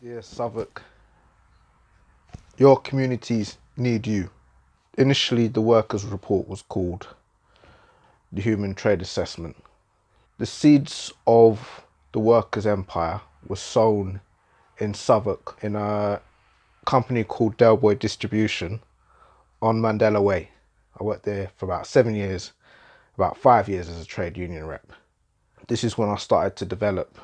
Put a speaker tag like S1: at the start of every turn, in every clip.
S1: Dear Southwark, your communities need you. Initially, the workers' report was called the Human Trade Assessment. The seeds of the workers' empire were sown in Southwark in a company called Delboy Distribution on Mandela Way. I worked there for about 7 years, about 5 years as a trade union rep. This is when I started to develop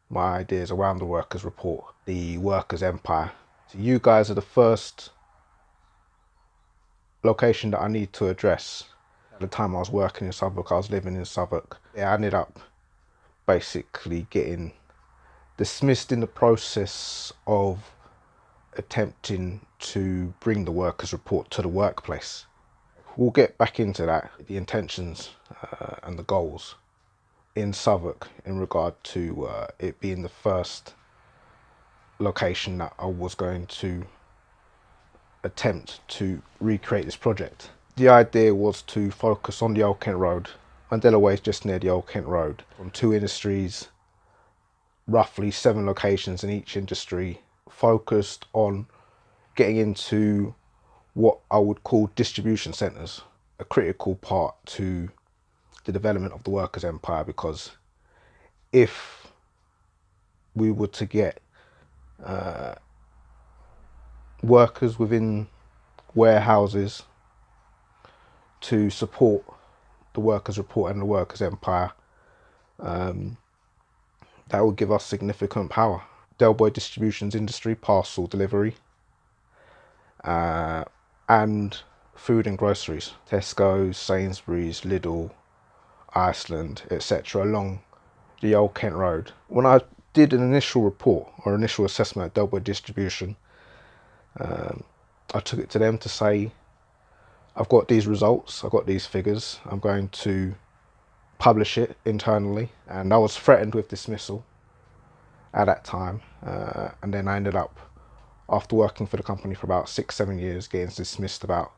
S1: my ideas around the workers' report, the workers' empire. So you guys are the first location that I need to address. At the time I was working in Southwark, I was living in Southwark. Yeah, I ended up basically getting dismissed in the process of attempting to bring the workers' report to the workplace. We'll get back into that, the intentions and the goals in Southwark in regard to it being the first location that I was going to attempt to recreate this project. The idea was to focus on the Old Kent Road. Mandela Way is just near the Old Kent Road. From 2 industries, roughly 7 locations in each industry, focused on getting into what I would call distribution centres, a critical part to the development of the workers' empire, because if we were to get workers within warehouses to support the workers' report and the workers' empire, that will give us significant power. Delboy Distribution's industry, parcel delivery, and food and groceries, Tesco's, Sainsbury's, Lidl, Iceland, etc. along the Old Kent Road. When I did an initial report or initial assessment at Delboy Distribution, I took it to them to say, I've got these results, I've got these figures, I'm going to publish it internally, and I was threatened with dismissal at that time, and then I ended up, after working for the company for about 6-7 years, getting dismissed about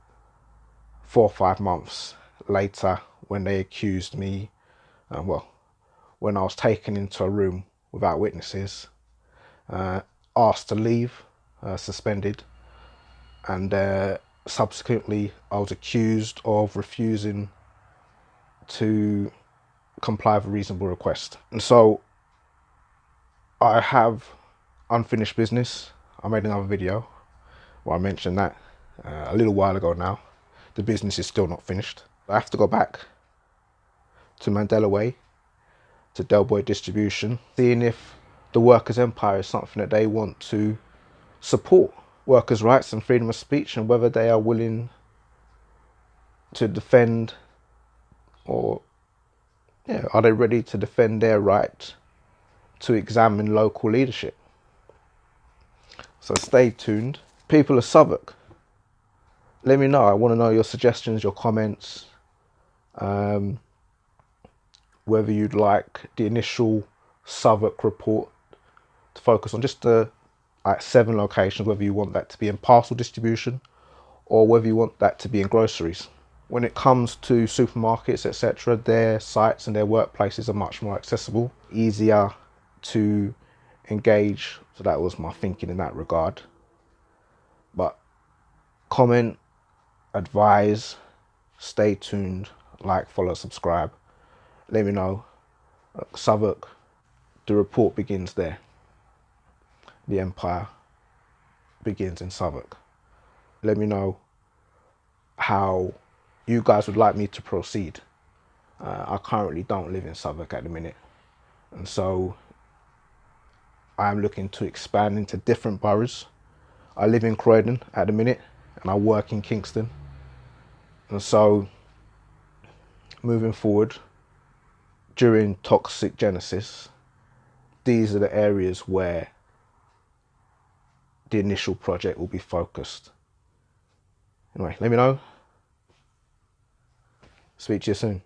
S1: 4 or 5 months later, when they accused me, when I was taken into a room without witnesses, asked to leave, suspended, and subsequently I was accused of refusing to comply with a reasonable request. And so I have unfinished business. I made another video where I mentioned that a little while ago now. The business is still not finished. I have to go back to Mandela Way, to Delboy Distribution, seeing if the workers' empire is something that they want to support, workers' rights and freedom of speech, and whether they are willing to defend, or are they ready to defend their right to examine local leadership. So stay tuned. People of Southwark, let me know. I want to know your suggestions, your comments, whether you'd like the initial Southwark report to focus on just the 7 locations, whether you want that to be in parcel distribution or whether you want that to be in groceries. When it comes to supermarkets, etc., their sites and their workplaces are much more accessible, easier to engage. So that was my thinking in that regard. But comment, advise, stay tuned, like, follow, subscribe. Let me know. Southwark, the report begins there. The empire begins in Southwark. Let me know how you guys would like me to proceed. I currently don't live in Southwark at the minute, and so I'm looking to expand into different boroughs. I live in Croydon at the minute and I work in Kingston, and so moving forward during Toxic Genesis, these are the areas where the initial project will be focused. Anyway, let me know. Speak to you soon.